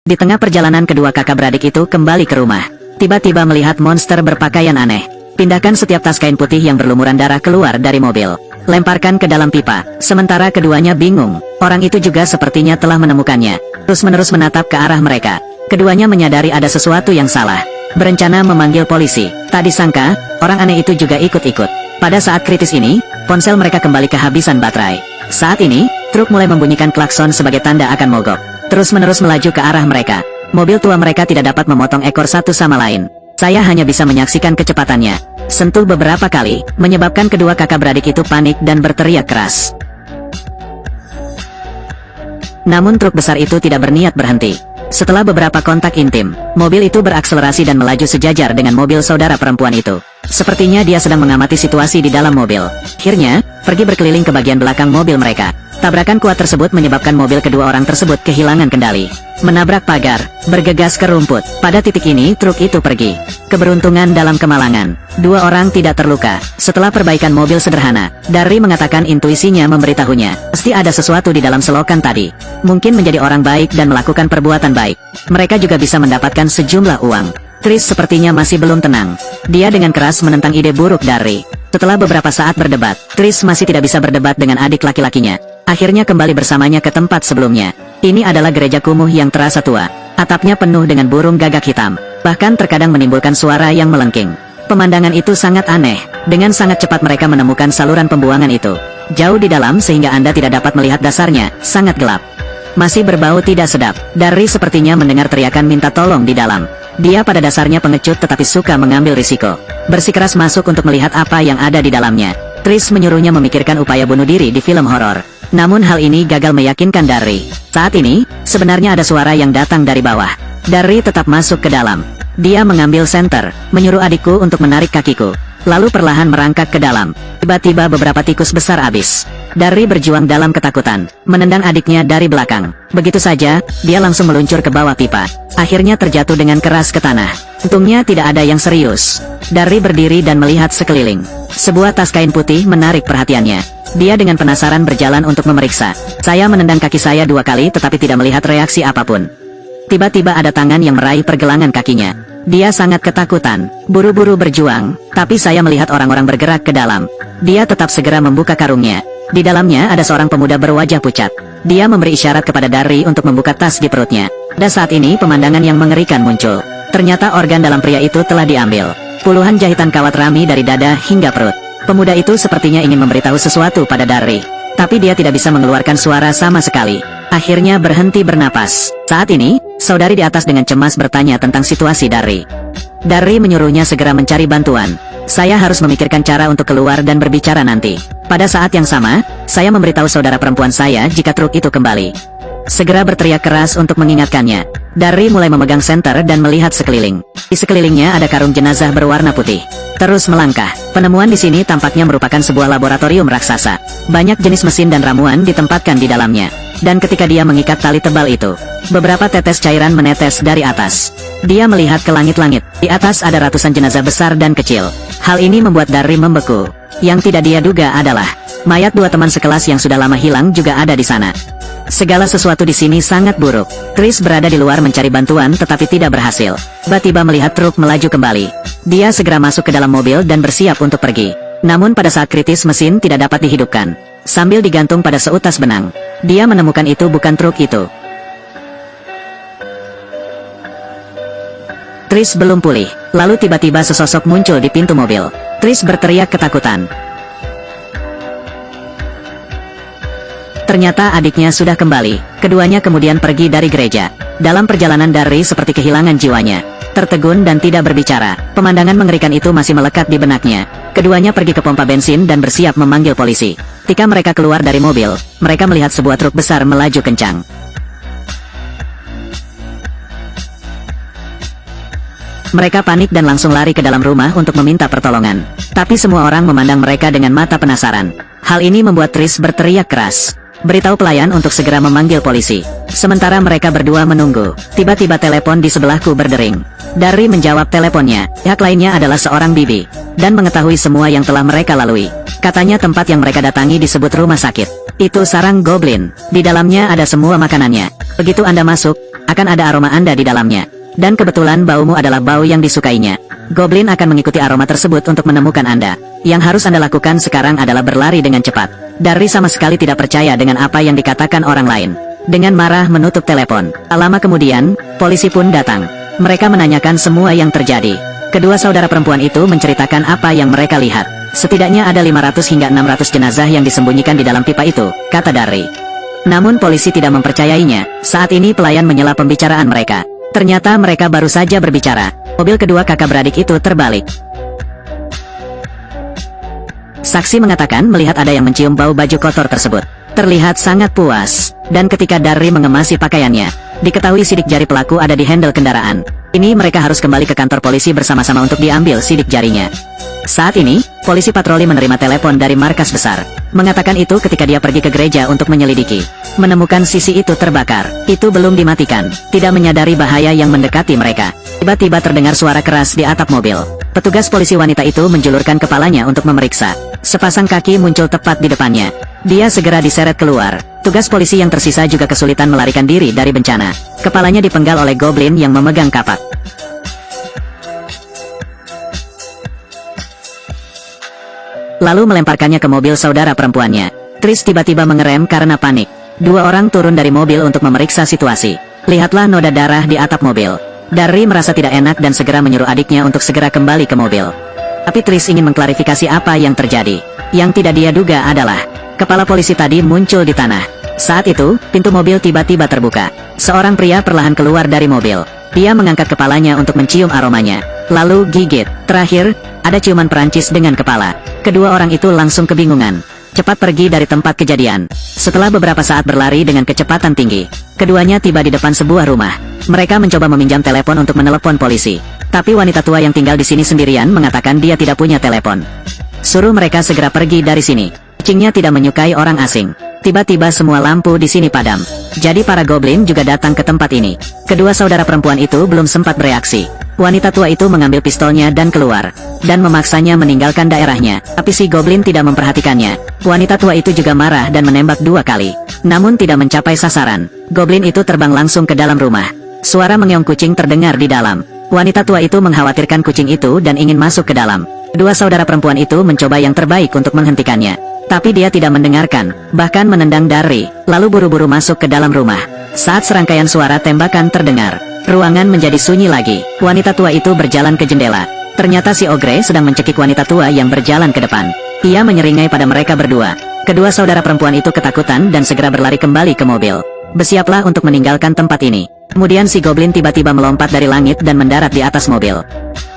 Di tengah perjalanan kedua kakak beradik itu kembali ke rumah. Tiba-tiba melihat monster berpakaian aneh. Pindahkan setiap tas kain putih yang berlumuran darah keluar dari mobil. Lemparkan ke dalam pipa. Sementara keduanya bingung. Orang itu juga sepertinya telah menemukannya. Terus-menerus menatap ke arah mereka. Keduanya menyadari ada sesuatu yang salah. Berencana memanggil polisi. Tak disangka, orang aneh itu juga ikut-ikut. Pada saat kritis ini, ponsel mereka kembali kehabisan baterai. Saat ini, truk mulai membunyikan klakson sebagai tanda akan mogok. Terus-menerus melaju ke arah mereka. Mobil tua mereka tidak dapat memotong ekor satu sama lain. Saya hanya bisa menyaksikan kecepatannya. Sentuh beberapa kali, menyebabkan kedua kakak beradik itu panik dan berteriak keras. Namun truk besar itu tidak berniat berhenti. Setelah beberapa kontak intim, mobil itu berakselerasi dan melaju sejajar dengan mobil saudara perempuan itu. Sepertinya dia sedang mengamati situasi di dalam mobil. Akhirnya, pergi berkeliling ke bagian belakang mobil mereka. Tabrakan kuat tersebut menyebabkan mobil kedua orang tersebut kehilangan kendali. Menabrak pagar, bergegas ke rumput. Pada titik ini truk itu pergi. Keberuntungan dalam kemalangan. Dua orang tidak terluka. Setelah perbaikan mobil sederhana, Darry mengatakan intuisinya memberitahunya. Pasti ada sesuatu di dalam selokan tadi. Mungkin menjadi orang baik dan melakukan perbuatan baik. Mereka juga bisa mendapatkan sejumlah uang. Tris sepertinya masih belum tenang. Dia dengan keras menentang ide buruk Darry. Setelah beberapa saat berdebat, Tris masih tidak bisa berdebat dengan adik laki-lakinya. Akhirnya kembali bersamanya ke tempat sebelumnya. Ini adalah gereja kumuh yang terasa tua. Atapnya penuh dengan burung gagak hitam. Bahkan terkadang menimbulkan suara yang melengking. Pemandangan itu sangat aneh. Dengan sangat cepat mereka menemukan saluran pembuangan itu. Jauh di dalam sehingga Anda tidak dapat melihat dasarnya, sangat gelap. Masih berbau tidak sedap. Darry sepertinya mendengar teriakan minta tolong di dalam. Dia pada dasarnya pengecut tetapi suka mengambil risiko. Bersikeras masuk untuk melihat apa yang ada di dalamnya. Tris menyuruhnya memikirkan upaya bunuh diri di film horor. Namun hal ini gagal meyakinkan Darry. Saat ini, sebenarnya ada suara yang datang dari bawah. Darry tetap masuk ke dalam. Dia mengambil senter, menyuruh adikku untuk menarik kakiku. Lalu perlahan merangkak ke dalam. Tiba-tiba beberapa tikus besar habis. Darry berjuang dalam ketakutan, menendang adiknya dari belakang. Begitu saja, dia langsung meluncur ke bawah pipa. Akhirnya terjatuh dengan keras ke tanah. Untungnya tidak ada yang serius. Darry berdiri dan melihat sekeliling. Sebuah tas kain putih menarik perhatiannya. Dia dengan penasaran berjalan untuk memeriksa. Saya menendang kaki saya 2 kali tetapi tidak melihat reaksi apapun. Tiba-tiba ada tangan yang meraih pergelangan kakinya. Dia sangat ketakutan, buru-buru berjuang, tapi saya melihat orang-orang bergerak ke dalam. Dia tetap segera membuka karungnya. Di dalamnya ada seorang pemuda berwajah pucat. Dia memberi isyarat kepada Darry untuk membuka tas di perutnya. Dan saat ini pemandangan yang mengerikan muncul. Ternyata organ dalam pria itu telah diambil. Puluhan jahitan kawat rami dari dada hingga perut. Pemuda itu sepertinya ingin memberitahu sesuatu pada Darry. Tapi dia tidak bisa mengeluarkan suara sama sekali. Akhirnya berhenti bernapas. Saat ini, saudari di atas dengan cemas bertanya tentang situasi Darry. Darry menyuruhnya segera mencari bantuan. Saya harus memikirkan cara untuk keluar dan berbicara nanti. Pada saat yang sama, saya memberitahu saudara perempuan saya jika truk itu kembali. Segera berteriak keras untuk mengingatkannya. Darry mulai memegang senter dan melihat sekeliling. Di sekelilingnya ada karung jenazah berwarna putih. Terus melangkah. Penemuan di sini tampaknya merupakan sebuah laboratorium raksasa. Banyak jenis mesin dan ramuan ditempatkan di dalamnya. Dan ketika dia mengikat tali tebal itu, beberapa tetes cairan menetes dari atas. Dia melihat ke langit-langit. Di atas ada ratusan jenazah besar dan kecil. Hal ini membuat Darry membeku. Yang tidak dia duga adalah mayat 2 teman sekelas yang sudah lama hilang juga ada di sana. Segala sesuatu di sini sangat buruk. Tris berada di luar mencari bantuan tetapi tidak berhasil. Tiba-tiba melihat truk melaju kembali. Dia segera masuk ke dalam mobil dan bersiap untuk pergi. Namun pada saat kritis mesin tidak dapat dihidupkan. Sambil digantung pada seutas benang, dia menemukan itu bukan truk itu. Tris belum pulih. Lalu tiba-tiba sesosok muncul di pintu mobil. Tris berteriak ketakutan. Ternyata adiknya sudah kembali. Keduanya kemudian pergi dari gereja. Dalam perjalanan Darry seperti kehilangan jiwanya. Tertegun dan tidak berbicara. Pemandangan mengerikan itu masih melekat di benaknya. Keduanya pergi ke pompa bensin dan bersiap memanggil polisi. Ketika mereka keluar dari mobil, mereka melihat sebuah truk besar melaju kencang. Mereka panik dan langsung lari ke dalam rumah untuk meminta pertolongan. Tapi semua orang memandang mereka dengan mata penasaran. Hal ini membuat Tris berteriak keras. Beritahu pelayan untuk segera memanggil polisi. Sementara mereka berdua menunggu, tiba-tiba telepon di sebelahku berdering. Darry menjawab teleponnya. Pihak lainnya adalah seorang bibi, dan mengetahui semua yang telah mereka lalui. Katanya tempat yang mereka datangi disebut rumah sakit. Itu sarang goblin. Di dalamnya ada semua makanannya. Begitu Anda masuk, akan ada aroma Anda di dalamnya. Dan kebetulan baumu adalah bau yang disukainya. Goblin akan mengikuti aroma tersebut untuk menemukan Anda. Yang harus Anda lakukan sekarang adalah berlari dengan cepat. Darry sama sekali tidak percaya dengan apa yang dikatakan orang lain. Dengan marah menutup telepon. Tak lama kemudian, polisi pun datang. Mereka menanyakan semua yang terjadi. Kedua saudara perempuan itu menceritakan apa yang mereka lihat. Setidaknya ada 500 hingga 600 jenazah yang disembunyikan di dalam pipa itu, kata Darry. Namun polisi tidak mempercayainya. Saat ini pelayan menyela pembicaraan mereka. Ternyata mereka baru saja berbicara. Mobil kedua kakak beradik itu terbalik. Saksi mengatakan melihat ada yang mencium bau baju kotor tersebut. Terlihat sangat puas. Dan ketika Darry mengemasi pakaiannya, diketahui sidik jari pelaku ada di handle kendaraan. Ini mereka harus kembali ke kantor polisi bersama-sama untuk diambil sidik jarinya. Saat ini, polisi patroli menerima telepon dari markas besar. Mengatakan itu ketika dia pergi ke gereja untuk menyelidiki. Menemukan sisi itu terbakar. Itu belum dimatikan. Tidak menyadari bahaya yang mendekati mereka. Tiba-tiba terdengar suara keras di atap mobil. Petugas polisi wanita itu menjulurkan kepalanya untuk memeriksa. Sepasang kaki muncul tepat di depannya. Dia segera diseret keluar. Tugas polisi yang tersisa juga kesulitan melarikan diri dari bencana. Kepalanya dipenggal oleh goblin yang memegang kapak. Lalu melemparkannya ke mobil saudara perempuannya. Tris tiba-tiba mengerem karena panik. Dua orang turun dari mobil untuk memeriksa situasi. Lihatlah noda darah di atap mobil. Darry merasa tidak enak dan segera menyuruh adiknya untuk segera kembali ke mobil. Tapi Tris ingin mengklarifikasi apa yang terjadi. Yang tidak dia duga adalah kepala polisi tadi muncul di tanah. Saat itu, pintu mobil tiba-tiba terbuka. Seorang pria perlahan keluar dari mobil. Dia mengangkat kepalanya untuk mencium aromanya. Lalu gigit. Terakhir, ada ciuman Perancis dengan kepala. Kedua orang itu langsung kebingungan. Cepat pergi dari tempat kejadian. Setelah beberapa saat berlari dengan kecepatan tinggi, keduanya tiba di depan sebuah rumah. Mereka mencoba meminjam telepon untuk menelepon polisi. Tapi wanita tua yang tinggal di sini sendirian mengatakan dia tidak punya telepon. Suruh mereka segera pergi dari sini. Kucingnya tidak menyukai orang asing. Tiba-tiba semua lampu di sini padam. Jadi para goblin juga datang ke tempat ini. Kedua saudara perempuan itu belum sempat bereaksi. Wanita tua itu mengambil pistolnya dan keluar. Dan memaksanya meninggalkan daerahnya. Tapi si goblin tidak memperhatikannya. Wanita tua itu juga marah dan menembak 2 kali. Namun tidak mencapai sasaran. Goblin itu terbang langsung ke dalam rumah. Suara mengeong kucing terdengar di dalam. Wanita tua itu mengkhawatirkan kucing itu dan ingin masuk ke dalam. Kedua saudara perempuan itu mencoba yang terbaik untuk menghentikannya. Tapi dia tidak mendengarkan, bahkan menendang Darry, lalu buru-buru masuk ke dalam rumah. Saat serangkaian suara tembakan terdengar, ruangan menjadi sunyi lagi. Wanita tua itu berjalan ke jendela. Ternyata si Ogre sedang mencekik wanita tua yang berjalan ke depan. Ia menyeringai pada mereka berdua. Kedua saudara perempuan itu ketakutan dan segera berlari kembali ke mobil. Bersiaplah untuk meninggalkan tempat ini. Kemudian si goblin tiba-tiba melompat dari langit dan mendarat di atas mobil.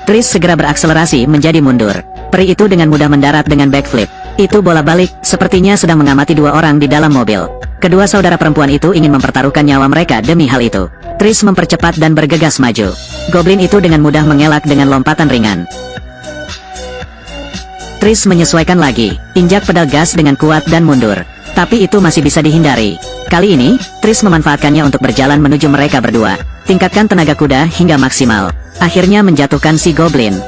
Tris segera berakselerasi menjadi mundur. Peri itu dengan mudah mendarat dengan backflip. Itu bola balik, sepertinya sedang mengamati 2 orang di dalam mobil. Kedua saudara perempuan itu ingin mempertaruhkan nyawa mereka demi hal itu. Tris mempercepat dan bergegas maju. Goblin itu dengan mudah mengelak dengan lompatan ringan. Tris menyesuaikan lagi, injak pedal gas dengan kuat dan mundur. Tapi itu masih bisa dihindari. Kali ini, Tris memanfaatkannya untuk berjalan menuju mereka berdua. Tingkatkan tenaga kuda hingga maksimal. Akhirnya menjatuhkan si goblin.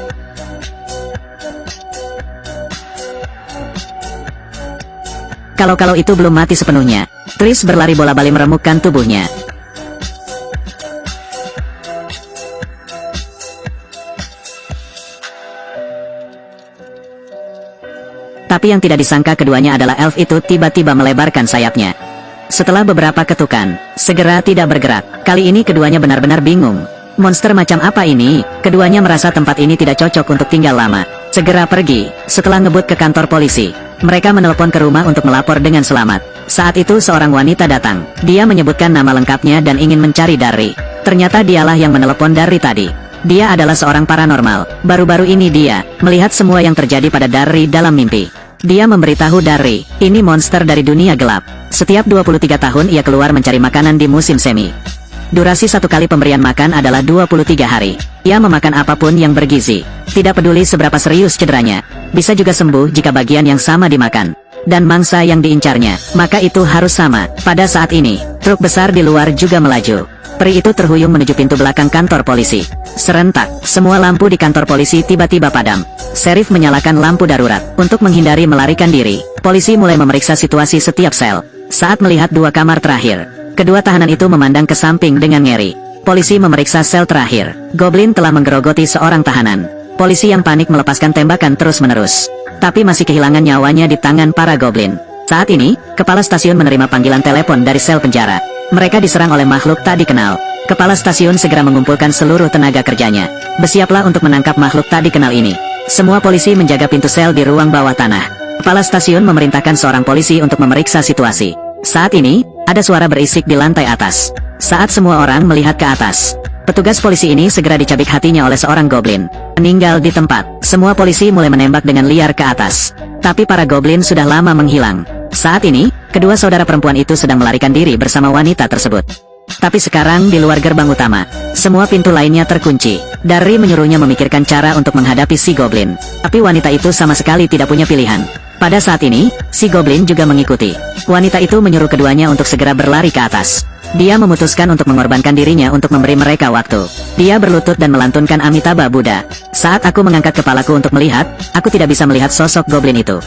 Kalau itu belum mati sepenuhnya, Tris berlari bola balik meremukkan tubuhnya. Tapi yang tidak disangka keduanya adalah elf itu tiba-tiba melebarkan sayapnya. Setelah beberapa ketukan, segera tidak bergerak. Kali ini keduanya benar-benar bingung. Monster macam apa ini? Keduanya merasa tempat ini tidak cocok untuk tinggal lama. Segera pergi. Setelah ngebut ke kantor polisi, mereka menelepon ke rumah untuk melapor dengan selamat. Saat itu seorang wanita datang. Dia menyebutkan nama lengkapnya dan ingin mencari Darry. Ternyata dialah yang menelepon Darry tadi. Dia adalah seorang paranormal. Baru-baru ini dia melihat semua yang terjadi pada Darry dalam mimpi. Dia memberitahu Darry, ini monster dari dunia gelap. Setiap 23 tahun ia keluar mencari makanan di musim semi. Durasi 1 kali pemberian makan adalah 23 hari. Ia memakan apapun yang bergizi. Tidak peduli seberapa serius cederanya. Bisa juga sembuh jika bagian yang sama dimakan. dan mangsa yang diincarnya, maka itu harus sama. Pada saat ini, truk besar di luar juga melaju. Peri itu terhuyung menuju pintu belakang kantor polisi. Serentak, semua lampu di kantor polisi tiba-tiba padam. Sheriff menyalakan lampu darurat. Untuk menghindari melarikan diri, polisi mulai memeriksa situasi setiap sel. Saat melihat dua kamar terakhir, kedua tahanan itu memandang ke samping dengan ngeri. Polisi memeriksa sel terakhir. Goblin telah menggerogoti seorang tahanan. Polisi yang panik melepaskan tembakan terus-menerus, tapi masih kehilangan nyawanya di tangan para goblin. Saat ini, kepala stasiun menerima panggilan telepon dari sel penjara. Mereka diserang oleh makhluk tak dikenal. Kepala stasiun segera mengumpulkan seluruh tenaga kerjanya. Bersiaplah untuk menangkap makhluk tak dikenal ini. Semua polisi menjaga pintu sel di ruang bawah tanah. Kepala stasiun memerintahkan seorang polisi untuk memeriksa situasi. Saat ini, ada suara berisik di lantai atas. Saat semua orang melihat ke atas, petugas polisi ini segera dicabik hatinya oleh seorang goblin. Meninggal di tempat, semua polisi mulai menembak dengan liar ke atas. Tapi para goblin sudah lama menghilang. Saat ini, kedua saudara perempuan itu sedang melarikan diri bersama wanita tersebut. Tapi sekarang di luar gerbang utama, semua pintu lainnya terkunci. Darry menyuruhnya memikirkan cara untuk menghadapi si goblin. Tapi wanita itu sama sekali tidak punya pilihan. Pada saat ini, si goblin juga mengikuti. Wanita itu menyuruh keduanya untuk segera berlari ke atas. Dia memutuskan untuk mengorbankan dirinya untuk memberi mereka waktu. Dia berlutut dan melantunkan Amitabha Buddha. Saat aku mengangkat kepalaku untuk melihat, aku tidak bisa melihat sosok goblin itu.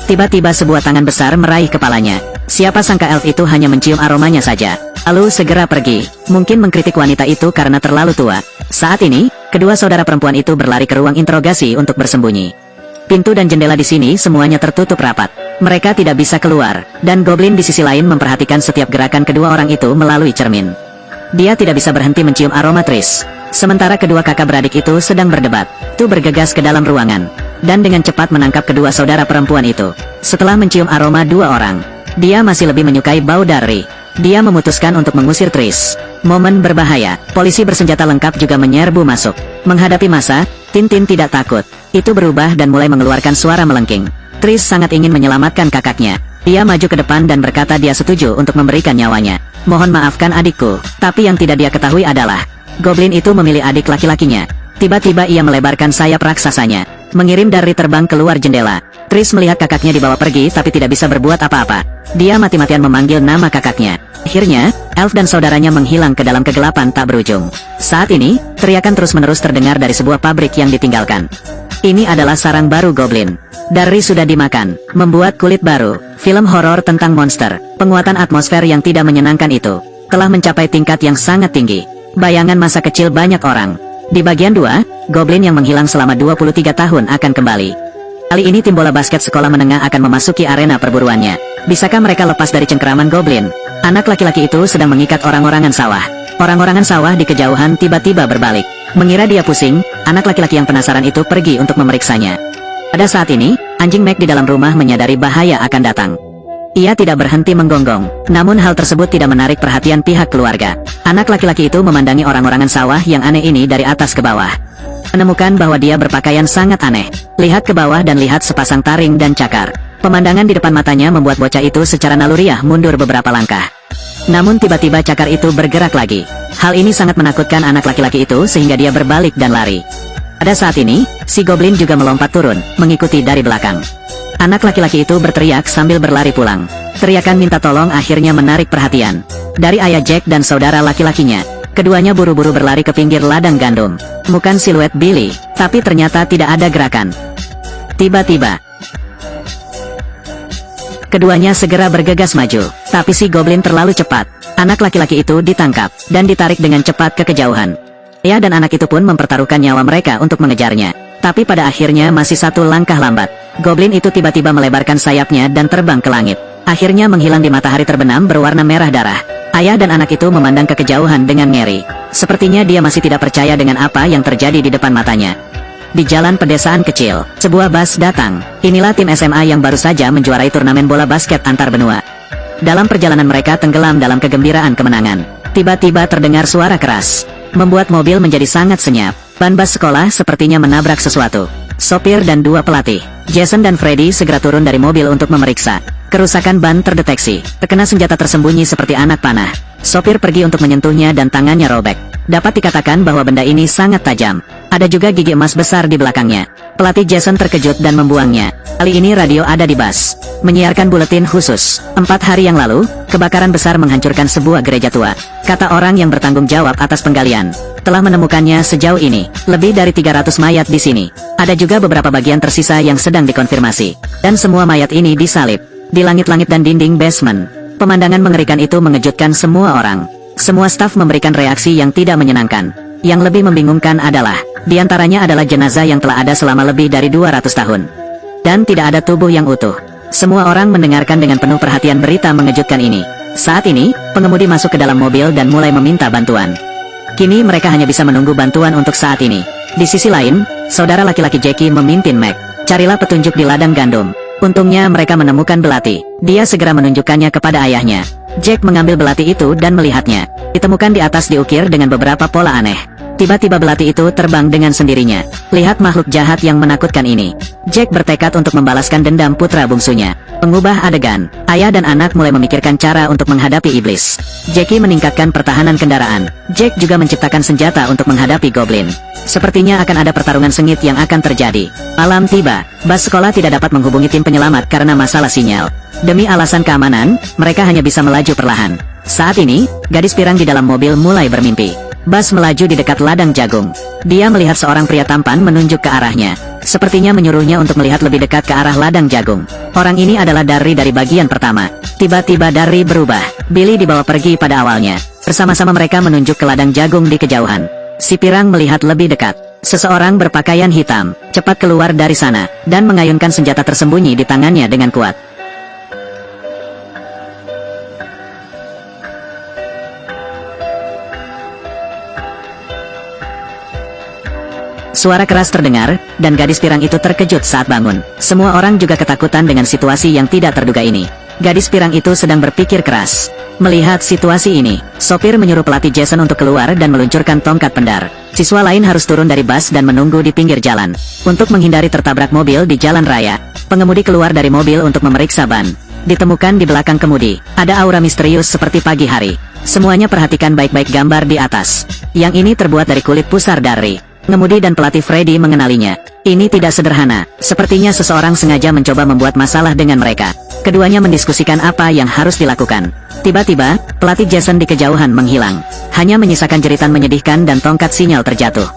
Tiba-tiba sebuah tangan besar meraih kepalanya. Siapa sangka elf itu hanya mencium aromanya saja, lalu segera pergi. Mungkin mengkritik wanita itu karena terlalu tua. Saat ini, kedua saudara perempuan itu berlari ke ruang interogasi untuk bersembunyi. Pintu dan jendela di sini semuanya tertutup rapat. Mereka tidak bisa keluar, dan goblin di sisi lain memperhatikan setiap gerakan kedua orang itu melalui cermin. Dia tidak bisa berhenti mencium aroma Tris. Sementara kedua kakak beradik itu sedang berdebat, Tu bergegas ke dalam ruangan, dan dengan cepat menangkap kedua saudara perempuan itu. Setelah mencium aroma dua orang, dia masih lebih menyukai bau Darry. Dia memutuskan untuk mengusir Tris. Momen berbahaya, polisi bersenjata lengkap juga menyerbu masuk. Menghadapi massa, Tintin tidak takut. Itu berubah dan mulai mengeluarkan suara melengking. Tris sangat ingin menyelamatkan kakaknya. Dia maju ke depan dan berkata dia setuju untuk memberikan nyawanya. Mohon maafkan adikku, tapi yang tidak dia ketahui adalah goblin itu memilih adik laki-lakinya. Tiba-tiba ia melebarkan sayap raksasanya, mengirim Darry terbang keluar jendela. Tris melihat kakaknya dibawa pergi tapi tidak bisa berbuat apa-apa. Dia mati-matian memanggil nama kakaknya. Akhirnya, elf dan saudaranya menghilang ke dalam kegelapan tak berujung. Saat ini, teriakan terus-menerus terdengar dari sebuah pabrik yang ditinggalkan. Ini adalah sarang baru goblin. Darry sudah dimakan, membuat kulit baru. Film horor tentang monster, penguatan atmosfer yang tidak menyenangkan itu, telah mencapai tingkat yang sangat tinggi. Bayangan masa kecil banyak orang. Di bagian 2, goblin yang menghilang selama 23 tahun akan kembali. Kali ini tim bola basket sekolah menengah akan memasuki arena perburuannya. Bisakah mereka lepas dari cengkeraman goblin? Anak laki-laki itu sedang mengikat orang-orangan sawah. Orang-orangan sawah di kejauhan tiba-tiba berbalik. Mengira dia pusing, anak laki-laki yang penasaran itu pergi untuk memeriksanya. Pada saat ini, anjing Mac di dalam rumah menyadari bahaya akan datang. Ia tidak berhenti menggonggong, namun hal tersebut tidak menarik perhatian pihak keluarga. Anak laki-laki itu memandangi orang-orangan sawah yang aneh ini dari atas ke bawah. Menemukan bahwa dia berpakaian sangat aneh. Lihat ke bawah dan lihat sepasang taring dan cakar. Pemandangan di depan matanya membuat bocah itu secara naluriah mundur beberapa langkah. Namun tiba-tiba cakar itu bergerak lagi. Hal ini sangat menakutkan anak laki-laki itu sehingga dia berbalik dan lari. Pada saat ini, si goblin juga melompat turun, mengikuti dari belakang. Anak laki-laki itu berteriak sambil berlari pulang. Teriakan minta tolong akhirnya menarik perhatian dari ayah Jack dan saudara laki-lakinya. Keduanya buru-buru berlari ke pinggir ladang gandum. Bukan siluet Billy, tapi ternyata tidak ada gerakan. Tiba-tiba, keduanya segera bergegas maju, tapi si goblin terlalu cepat. Anak laki-laki itu ditangkap dan ditarik dengan cepat ke kejauhan. Ia dan anak itu pun mempertaruhkan nyawa mereka untuk mengejarnya. Tapi pada akhirnya masih satu langkah lambat. Goblin itu tiba-tiba melebarkan sayapnya dan terbang ke langit. Akhirnya menghilang di matahari terbenam berwarna merah darah. Ayah dan anak itu memandang ke kejauhan dengan ngeri. Sepertinya dia masih tidak percaya dengan apa yang terjadi di depan matanya. Di jalan pedesaan kecil, sebuah bus datang. Inilah tim SMA yang baru saja menjuarai turnamen bola basket antar benua. Dalam perjalanan mereka tenggelam dalam kegembiraan kemenangan. Tiba-tiba terdengar suara keras, membuat mobil menjadi sangat senyap. Ban bus sekolah sepertinya menabrak sesuatu. Sopir dan dua pelatih, Jason dan Freddy, segera turun dari mobil untuk memeriksa. Kerusakan ban terdeteksi, terkena senjata tersembunyi seperti anak panah. Sopir pergi untuk menyentuhnya dan tangannya robek. Dapat dikatakan bahwa benda ini sangat tajam. Ada juga gigi emas besar di belakangnya. Pelatih Jason terkejut dan membuangnya. Kali ini radio ada di bus, menyiarkan buletin khusus. 4 hari yang lalu, kebakaran besar menghancurkan sebuah gereja tua. Kata orang yang bertanggung jawab atas penggalian, telah menemukannya sejauh ini. Lebih dari 300 mayat di sini. Ada juga beberapa bagian tersisa yang sedang dikonfirmasi. Dan semua mayat ini disalib di langit-langit dan dinding basement. Pemandangan mengerikan itu mengejutkan semua orang. Semua staf memberikan reaksi yang tidak menyenangkan. Yang lebih membingungkan adalah, di antaranya adalah jenazah yang telah ada selama lebih dari 200 tahun. Dan tidak ada tubuh yang utuh. Semua orang mendengarkan dengan penuh perhatian berita mengejutkan ini. Saat ini, pengemudi masuk ke dalam mobil dan mulai meminta bantuan. Kini mereka hanya bisa menunggu bantuan untuk saat ini. Di sisi lain, saudara laki-laki Jackie memimpin Mac. Carilah petunjuk di ladang gandum. Untungnya mereka menemukan belati. Dia segera menunjukkannya kepada ayahnya. Jack mengambil belati itu dan melihatnya. Ditemukan di atas diukir dengan beberapa pola aneh. Tiba-tiba belati itu terbang dengan sendirinya. Lihat makhluk jahat yang menakutkan ini. Jack bertekad untuk membalaskan dendam putra bungsunya. Mengubah adegan. Ayah dan anak mulai memikirkan cara untuk menghadapi iblis. Jackie meningkatkan pertahanan kendaraan. Jack juga menciptakan senjata untuk menghadapi goblin. Sepertinya akan ada pertarungan sengit yang akan terjadi. Malam tiba, bus sekolah tidak dapat menghubungi tim penyelamat karena masalah sinyal. Demi alasan keamanan, mereka hanya bisa melaju perlahan. Saat ini, gadis pirang di dalam mobil mulai bermimpi. Bus melaju di dekat ladang jagung. Dia melihat seorang pria tampan menunjuk ke arahnya. Sepertinya menyuruhnya untuk melihat lebih dekat ke arah ladang jagung. Orang ini adalah Darry dari bagian pertama. Tiba-tiba Darry berubah. Billy dibawa pergi pada awalnya. Bersama-sama mereka menunjuk ke ladang jagung di kejauhan. Si pirang melihat lebih dekat. Seseorang berpakaian hitam cepat keluar dari sana dan mengayunkan senjata tersembunyi di tangannya dengan kuat. Suara keras terdengar, dan gadis pirang itu terkejut saat bangun. Semua orang juga ketakutan dengan situasi yang tidak terduga ini. Gadis pirang itu sedang berpikir keras. Melihat situasi ini, sopir menyuruh pelatih Jason untuk keluar dan meluncurkan tongkat pendar. Siswa lain harus turun dari bus dan menunggu di pinggir jalan. Untuk menghindari tertabrak mobil di jalan raya, pengemudi keluar dari mobil untuk memeriksa ban. Ditemukan di belakang kemudi, ada aura misterius seperti pagi hari. Semuanya perhatikan baik-baik gambar di atas. Yang ini terbuat dari kulit pusar Darry. Pengemudi dan pelatih Freddy mengenalinya. Ini tidak sederhana. Sepertinya seseorang sengaja mencoba membuat masalah dengan mereka. Keduanya mendiskusikan apa yang harus dilakukan. Tiba-tiba, pelatih Jason di kejauhan menghilang. Hanya menyisakan jeritan menyedihkan dan tongkat sinyal terjatuh.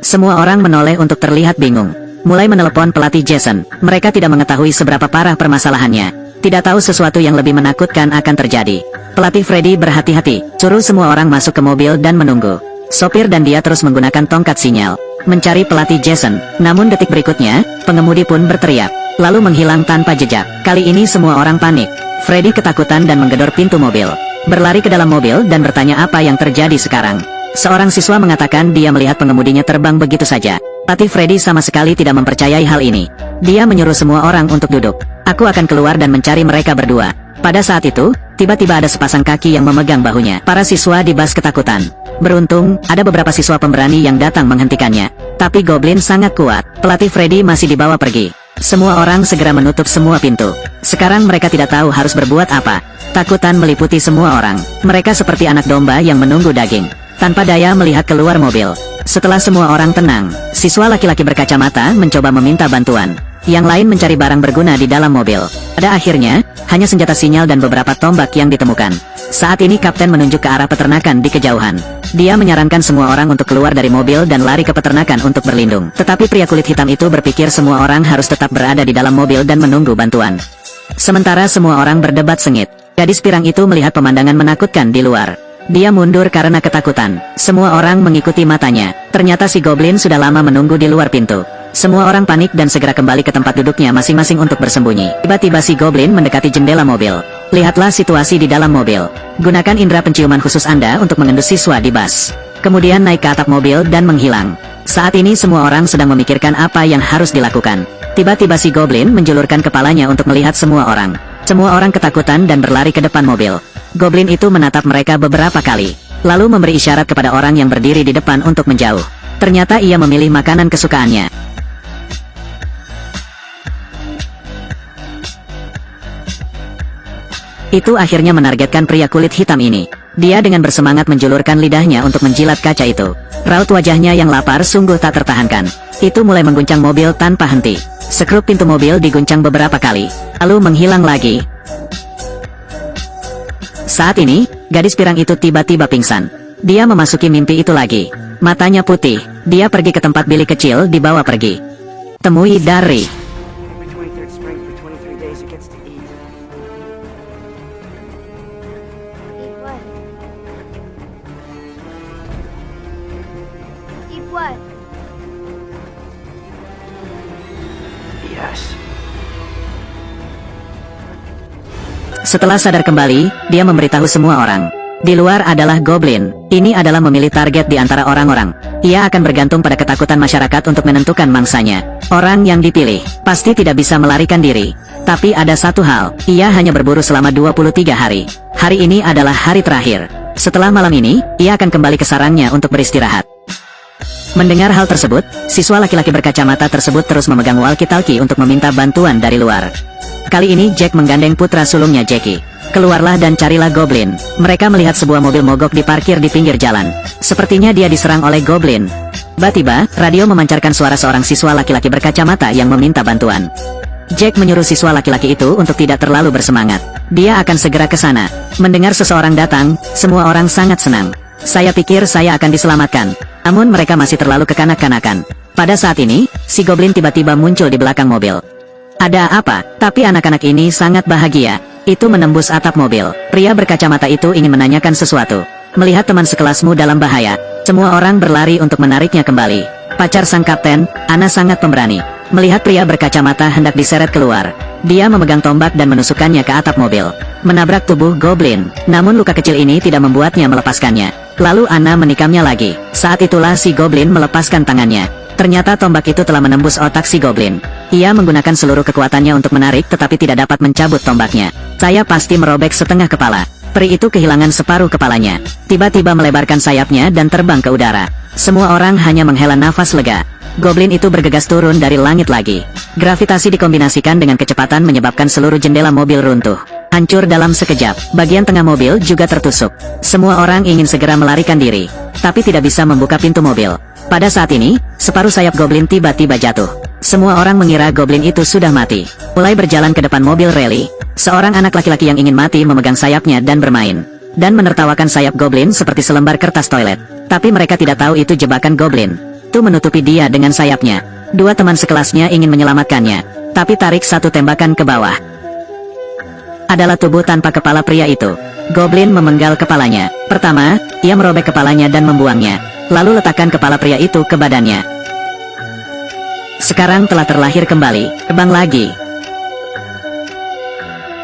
Semua orang menoleh untuk terlihat bingung. Mulai menelepon pelatih Jason. Mereka tidak mengetahui seberapa parah permasalahannya. Tidak tahu sesuatu yang lebih menakutkan akan terjadi. Pelatih Freddy berhati-hati, suruh semua orang masuk ke mobil dan menunggu. Sopir dan dia terus menggunakan tongkat sinyal, mencari pelatih Jason. Namun detik berikutnya, pengemudi pun berteriak, lalu menghilang tanpa jejak. Kali ini semua orang panik. Freddy ketakutan dan menggedor pintu mobil. Berlari ke dalam mobil dan bertanya apa yang terjadi sekarang. Seorang siswa mengatakan dia melihat pengemudinya terbang begitu saja. Pelatih Freddy sama sekali tidak mempercayai hal ini. Dia menyuruh semua orang untuk duduk. Aku akan keluar dan mencari mereka berdua. Pada saat itu, tiba-tiba ada sepasang kaki yang memegang bahunya. Para siswa di bus ketakutan. Beruntung, ada beberapa siswa pemberani yang datang menghentikannya. Tapi goblin sangat kuat. Pelatih Freddy masih dibawa pergi. Semua orang segera menutup semua pintu. Sekarang mereka tidak tahu harus berbuat apa. Takutan meliputi semua orang. Mereka seperti anak domba yang menunggu daging. Tanpa daya melihat keluar mobil. Setelah semua orang tenang, siswa laki-laki berkacamata mencoba meminta bantuan. Yang lain mencari barang berguna di dalam mobil. Pada akhirnya, hanya senjata sinyal dan beberapa tombak yang ditemukan. Saat ini kapten menunjuk ke arah peternakan di kejauhan. Dia menyarankan semua orang untuk keluar dari mobil dan lari ke peternakan untuk berlindung. Tetapi pria kulit hitam itu berpikir semua orang harus tetap berada di dalam mobil dan menunggu bantuan. Sementara semua orang berdebat sengit. Gadis pirang itu melihat pemandangan menakutkan di luar. Dia mundur karena ketakutan. Semua orang mengikuti matanya. Ternyata si goblin sudah lama menunggu di luar pintu. Semua orang panik dan segera kembali ke tempat duduknya masing-masing untuk bersembunyi. Tiba-tiba si goblin mendekati jendela mobil. Lihatlah situasi di dalam mobil. Gunakan indera penciuman khusus Anda untuk mengendus siswa di bus. Kemudian naik ke atap mobil dan menghilang. Saat ini semua orang sedang memikirkan apa yang harus dilakukan. Tiba-tiba si goblin menjulurkan kepalanya untuk melihat semua orang. Semua orang ketakutan dan berlari ke depan mobil. Goblin itu menatap mereka beberapa kali, lalu memberi isyarat kepada orang yang berdiri di depan untuk menjauh. Ternyata ia memilih makanan kesukaannya. Itu akhirnya menargetkan pria kulit hitam ini. Dia dengan bersemangat menjulurkan lidahnya untuk menjilat kaca itu. Raut wajahnya yang lapar sungguh tak tertahankan. Itu mulai mengguncang mobil tanpa henti. Sekrup pintu mobil diguncang beberapa kali, lalu menghilang lagi. Saat ini, gadis pirang itu tiba-tiba pingsan. Dia memasuki mimpi itu lagi. Matanya putih, dia pergi ke tempat bilik kecil dibawa pergi. Temui Dari. What? Yes. Setelah sadar kembali, dia memberitahu semua orang. Di luar adalah Goblin. Ini adalah memilih target di antara orang-orang. Ia akan bergantung pada ketakutan masyarakat untuk menentukan mangsanya. Orang yang dipilih pasti tidak bisa melarikan diri. Tapi ada satu hal, ia hanya berburu selama 23 hari. Hari ini adalah hari terakhir. Setelah malam ini, ia akan kembali ke sarangnya untuk beristirahat. Mendengar hal tersebut, siswa laki-laki berkacamata tersebut terus memegang walkie-talkie untuk meminta bantuan dari luar. Kali ini Jack menggandeng putra sulungnya Jackie. Keluarlah dan carilah Goblin. Mereka melihat sebuah mobil mogok diparkir di pinggir jalan. Sepertinya dia diserang oleh Goblin. Tiba-tiba, radio memancarkan suara seorang siswa laki-laki berkacamata yang meminta bantuan. Jack menyuruh siswa laki-laki itu untuk tidak terlalu bersemangat. Dia akan segera ke sana. Mendengar seseorang datang, semua orang sangat senang. Saya pikir saya akan diselamatkan. Namun mereka masih terlalu kekanak-kanakan. Pada saat ini, si Goblin tiba-tiba muncul di belakang mobil. Ada apa? Tapi anak-anak ini sangat bahagia. Itu menembus atap mobil. Pria berkacamata itu ingin menanyakan sesuatu. Melihat teman sekelasmu dalam bahaya, semua orang berlari untuk menariknya kembali. Pacar sang kapten, Anna sangat pemberani. Melihat pria berkacamata hendak diseret keluar, dia memegang tombak dan menusukkannya ke atap mobil, menabrak tubuh Goblin. Namun luka kecil ini tidak membuatnya melepaskannya. Lalu Anna menikamnya lagi. Saat itulah si Goblin melepaskan tangannya. Ternyata tombak itu telah menembus otak si Goblin. Ia menggunakan seluruh kekuatannya untuk menarik tetapi tidak dapat mencabut tombaknya. Saya pasti merobek setengah kepala. Peri itu kehilangan separuh kepalanya. Tiba-tiba melebarkan sayapnya dan terbang ke udara. Semua orang hanya menghela nafas lega. Goblin itu bergegas turun dari langit lagi. Gravitasi dikombinasikan dengan kecepatan menyebabkan seluruh jendela mobil runtuh. Hancur dalam sekejap, bagian tengah mobil juga tertusuk. Semua orang ingin segera melarikan diri, tapi tidak bisa membuka pintu mobil. Pada saat ini, separuh sayap Goblin tiba-tiba jatuh. Semua orang mengira Goblin itu sudah mati. Mulai berjalan ke depan mobil rally. Seorang anak laki-laki yang ingin mati memegang sayapnya dan bermain. Dan menertawakan sayap Goblin seperti selembar kertas toilet. Tapi mereka tidak tahu itu jebakan Goblin. Itu menutupi dia dengan sayapnya. Dua teman sekelasnya ingin menyelamatkannya. Tapi tarik satu tembakan ke bawah. Adalah tubuh tanpa kepala pria itu. Goblin memenggal kepalanya. Pertama, ia merobek kepalanya dan membuangnya. Lalu letakkan kepala pria itu ke badannya. Sekarang telah terlahir kembali, terbang lagi.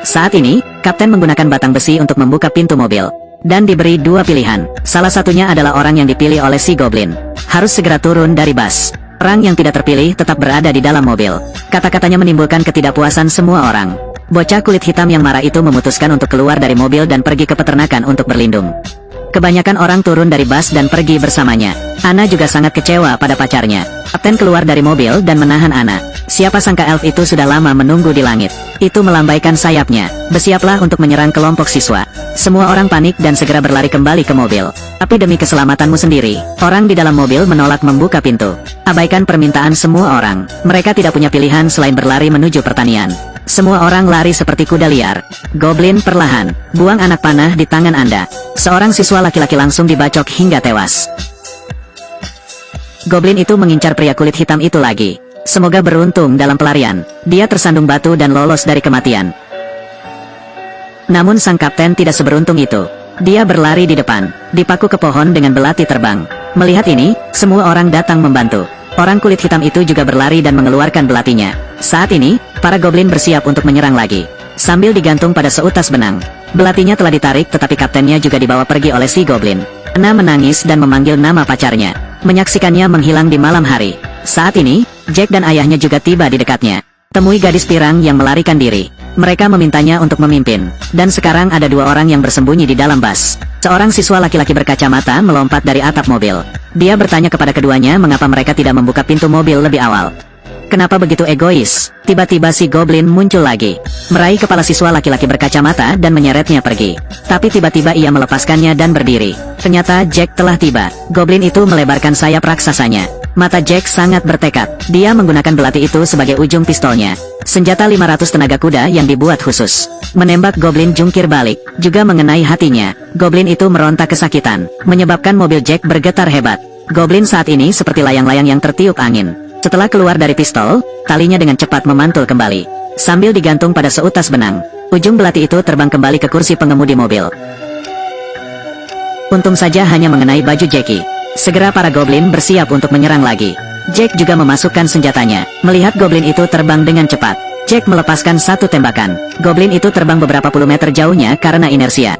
Saat ini, Kapten menggunakan batang besi untuk membuka pintu mobil. Dan diberi dua pilihan. Salah satunya adalah orang yang dipilih oleh si Goblin. Harus segera turun dari bus. Orang yang tidak terpilih tetap berada di dalam mobil. Kata-katanya menimbulkan ketidakpuasan semua orang. Bocah kulit hitam yang marah itu memutuskan untuk keluar dari mobil dan pergi ke peternakan untuk berlindung. Kebanyakan orang turun dari bus dan pergi bersamanya. Anna juga sangat kecewa pada pacarnya. Kapten keluar dari mobil dan menahan Anna. Siapa sangka elf itu sudah lama menunggu di langit. Itu melambaikan sayapnya. Bersiaplah untuk menyerang kelompok siswa. Semua orang panik dan segera berlari kembali ke mobil. Tapi demi keselamatanmu sendiri, orang di dalam mobil menolak membuka pintu. Abaikan permintaan semua orang. Mereka tidak punya pilihan selain berlari menuju pertanian. Semua orang lari seperti kuda liar. Goblin perlahan, buang anak panah di tangan Anda. Seorang siswa laki-laki langsung dibacok hingga tewas. Goblin itu mengincar pria kulit hitam itu lagi. Semoga beruntung dalam pelarian. Dia tersandung batu dan lolos dari kematian. Namun sang kapten tidak seberuntung itu. Dia berlari di depan, dipaku ke pohon dengan belati terbang. Melihat ini, semua orang datang membantu. Orang kulit hitam itu juga berlari dan mengeluarkan belatinya. Saat ini, para goblin bersiap untuk menyerang lagi. Sambil digantung pada seutas benang. Belatinya telah ditarik tetapi kaptennya juga dibawa pergi oleh si goblin. Anna menangis dan memanggil nama pacarnya. Menyaksikannya menghilang di malam hari. Saat ini, Jack dan ayahnya juga tiba di dekatnya. Temui gadis pirang yang melarikan diri. Mereka memintanya untuk memimpin. Dan sekarang ada dua orang yang bersembunyi di dalam bus. Seorang siswa laki-laki berkacamata melompat dari atap mobil. Dia bertanya kepada keduanya mengapa mereka tidak membuka pintu mobil lebih awal. Kenapa begitu egois? Tiba-tiba si goblin muncul lagi, meraih kepala siswa laki-laki berkacamata dan menyeretnya pergi. Tapi tiba-tiba ia melepaskannya dan berdiri. Ternyata Jack telah tiba. Goblin itu melebarkan sayap raksasanya. Mata Jack sangat bertekad. Dia menggunakan belati itu sebagai ujung pistolnya. Senjata 500 tenaga kuda yang dibuat khusus. Menembak goblin jungkir balik, juga mengenai hatinya. Goblin itu meronta kesakitan, menyebabkan mobil Jack bergetar hebat. Goblin saat ini seperti layang-layang yang tertiup angin. Setelah keluar dari pistol, talinya dengan cepat memantul kembali, sambil digantung pada seutas benang. Ujung belati itu terbang kembali ke kursi pengemudi mobil. Untung saja hanya mengenai baju Jackie. Segera para goblin bersiap untuk menyerang lagi. Jack juga memasukkan senjatanya. Melihat goblin itu terbang dengan cepat, Jack melepaskan satu tembakan. Goblin itu terbang beberapa puluh meter jauhnya karena inersia.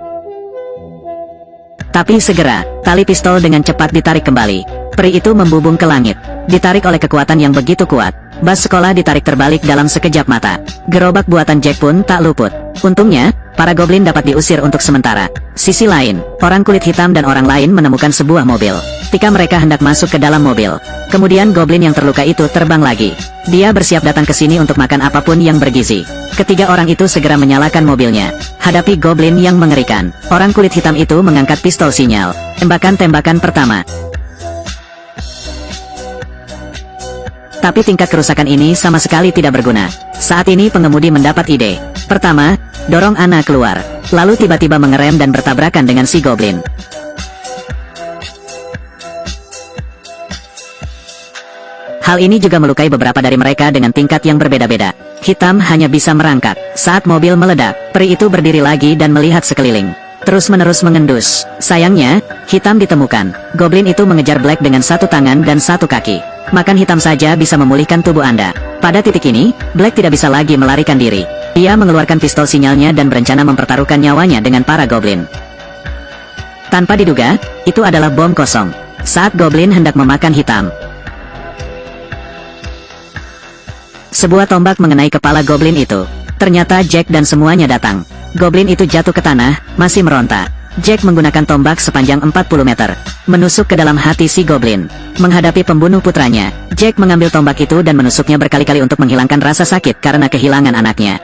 Tapi segera, tali pistol dengan cepat ditarik kembali. Peri itu membubung ke langit, ditarik oleh kekuatan yang begitu kuat. Bas sekolah ditarik terbalik dalam sekejap mata. Gerobak buatan Jack pun tak luput. Untungnya, para goblin dapat diusir untuk sementara. Sisi lain, orang kulit hitam dan orang lain menemukan sebuah mobil. Ketika mereka hendak masuk ke dalam mobil, kemudian goblin yang terluka itu terbang lagi. Dia bersiap datang ke sini untuk makan apapun yang bergizi. Ketiga orang itu segera menyalakan mobilnya. Hadapi goblin yang mengerikan, orang kulit hitam itu mengangkat pistol sinyal. Tembakan-tembakan pertama. Tapi tingkat kerusakan ini sama sekali tidak berguna. Saat ini pengemudi mendapat ide. Pertama, dorong Anna keluar, lalu tiba-tiba mengerem dan bertabrakan dengan si goblin. Hal ini juga melukai beberapa dari mereka dengan tingkat yang berbeda-beda. Hitam hanya bisa merangkak. Saat mobil meledak, peri itu berdiri lagi dan melihat sekeliling, terus-menerus mengendus. Sayangnya, Hitam ditemukan. Goblin itu mengejar Black dengan satu tangan dan satu kaki. Makan hitam saja bisa memulihkan tubuh Anda. Pada titik ini, Black tidak bisa lagi melarikan diri. Dia mengeluarkan pistol sinyalnya dan berencana mempertaruhkan nyawanya dengan para goblin. Tanpa diduga, itu adalah bom kosong. Saat goblin hendak memakan Hitam, sebuah tombak mengenai kepala goblin itu. Ternyata Jack dan semuanya datang. Goblin itu jatuh ke tanah, masih meronta. Jack menggunakan tombak sepanjang 40 meter, menusuk ke dalam hati si goblin. Menghadapi pembunuh putranya, Jack mengambil tombak itu dan menusuknya berkali-kali untuk menghilangkan rasa sakit karena kehilangan anaknya.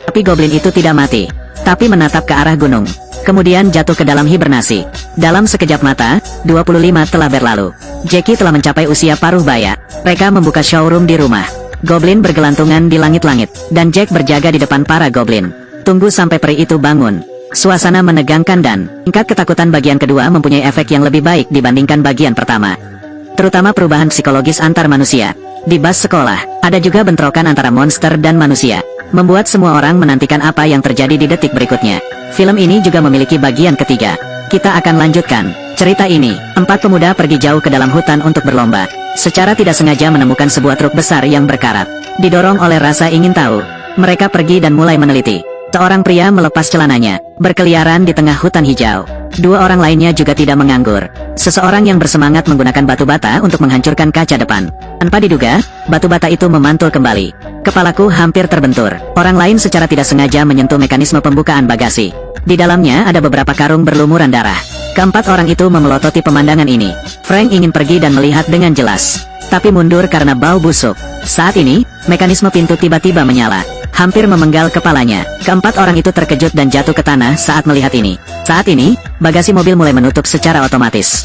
Tapi goblin itu tidak mati, tapi menatap ke arah gunung, kemudian jatuh ke dalam hibernasi. Dalam sekejap mata, 25 telah berlalu. Jackie telah mencapai usia paruh baya. Mereka membuka showroom di rumah. Goblin bergelantungan di langit-langit, dan Jack berjaga di depan para goblin. Tunggu sampai peri itu bangun. Suasana menegangkan dan tingkat ketakutan bagian kedua mempunyai efek yang lebih baik dibandingkan bagian pertama. Terutama perubahan psikologis antar manusia. Di bas sekolah, ada juga bentrokan antara monster dan manusia, membuat semua orang menantikan apa yang terjadi di detik berikutnya. Film ini juga memiliki bagian ketiga. Kita akan lanjutkan cerita ini. 4 pemuda pergi jauh ke dalam hutan untuk berlomba. Secara tidak sengaja menemukan sebuah truk besar yang berkarat. Didorong oleh rasa ingin tahu, mereka pergi dan mulai meneliti. Seorang pria melepas celananya, berkeliaran di tengah hutan hijau. 2 orang lainnya juga tidak menganggur. Seseorang yang bersemangat menggunakan batu bata untuk menghancurkan kaca depan. Tanpa diduga, batu bata itu memantul kembali. Kepalaku hampir terbentur. Orang lain secara tidak sengaja menyentuh mekanisme pembukaan bagasi. Di dalamnya ada beberapa karung berlumuran darah. Keempat orang itu memelototi pemandangan ini. Frank ingin pergi dan melihat dengan jelas, tapi mundur karena bau busuk. Saat ini, mekanisme pintu tiba-tiba menyala, hampir memenggal kepalanya. Keempat orang itu terkejut dan jatuh ke tanah saat melihat ini. Saat ini, bagasi mobil mulai menutup secara otomatis.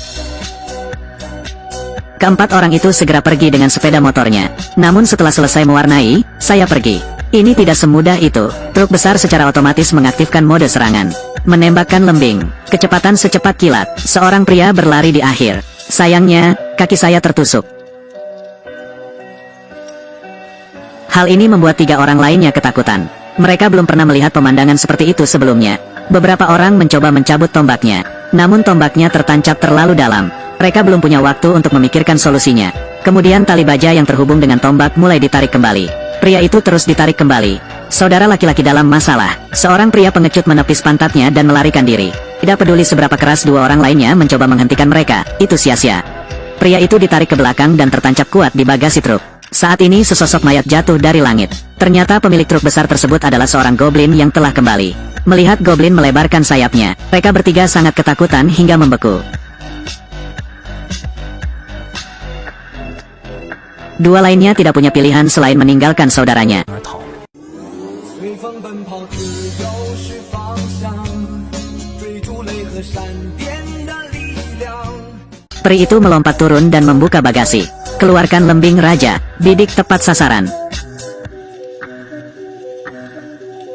Keempat orang itu segera pergi dengan sepeda motornya. Namun setelah selesai mewarnai, saya pergi. Ini tidak semudah itu. Truk besar secara otomatis mengaktifkan mode serangan, menembakkan lembing, kecepatan secepat kilat. Seorang pria berlari di akhir. Sayangnya, kaki saya tertusuk. Hal ini membuat 3 orang lainnya ketakutan. Mereka belum pernah melihat pemandangan seperti itu sebelumnya. Beberapa orang mencoba mencabut tombaknya, namun tombaknya tertancap terlalu dalam. Mereka belum punya waktu untuk memikirkan solusinya. Kemudian tali baja yang terhubung dengan tombak mulai ditarik kembali. Pria itu terus ditarik kembali. Saudara laki-laki dalam masalah. Seorang pria pengecut menepis pantatnya dan melarikan diri. Tidak peduli seberapa keras 2 orang lainnya mencoba menghentikan mereka, itu sia-sia. Pria itu ditarik ke belakang dan tertancap kuat di bagasi truk. Saat ini sesosok mayat jatuh dari langit. Ternyata pemilik truk besar tersebut adalah seorang goblin yang telah kembali. Melihat goblin melebarkan sayapnya, mereka bertiga sangat ketakutan hingga membeku. Dua lainnya tidak punya pilihan selain meninggalkan saudaranya. 随风奔跑，自由是方向，追逐雷和闪电的力量。 Peri itu melompat turun dan membuka bagasi. Keluarkan lembing raja, bidik tepat sasaran.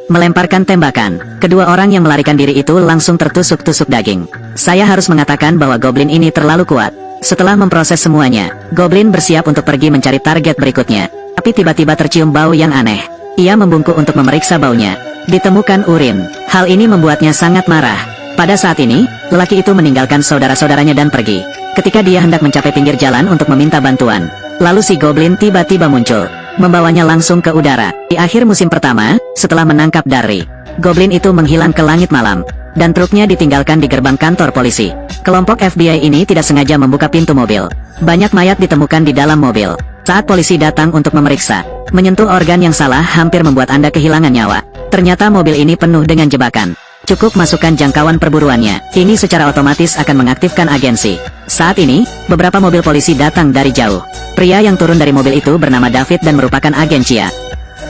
Melemparkan tembakan, kedua orang yang melarikan diri itu langsung tertusuk-tusuk daging. Saya harus mengatakan bahwa goblin ini terlalu kuat. Setelah memproses semuanya, goblin bersiap untuk pergi mencari target berikutnya. Tapi tiba-tiba tercium bau yang aneh. Ia membungkuk untuk memeriksa baunya. Ditemukan urin. Hal ini membuatnya sangat marah. Pada saat ini, lelaki itu meninggalkan saudara-saudaranya dan pergi. Ketika dia hendak mencapai pinggir jalan untuk meminta bantuan, lalu si goblin tiba-tiba muncul, membawanya langsung ke udara. Di akhir musim pertama, setelah menangkap Darry, goblin itu menghilang ke langit malam, dan truknya ditinggalkan di gerbang kantor polisi. Kelompok FBI ini tidak sengaja membuka pintu mobil. Banyak mayat ditemukan di dalam mobil. Saat polisi datang untuk memeriksa, menyentuh organ yang salah hampir membuat Anda kehilangan nyawa. Ternyata mobil ini penuh dengan jebakan. Cukup masukkan jangkauan perburuannya. Ini secara otomatis akan mengaktifkan agensi. Saat ini, beberapa mobil polisi datang dari jauh. Pria yang turun dari mobil itu bernama David dan merupakan agen CIA.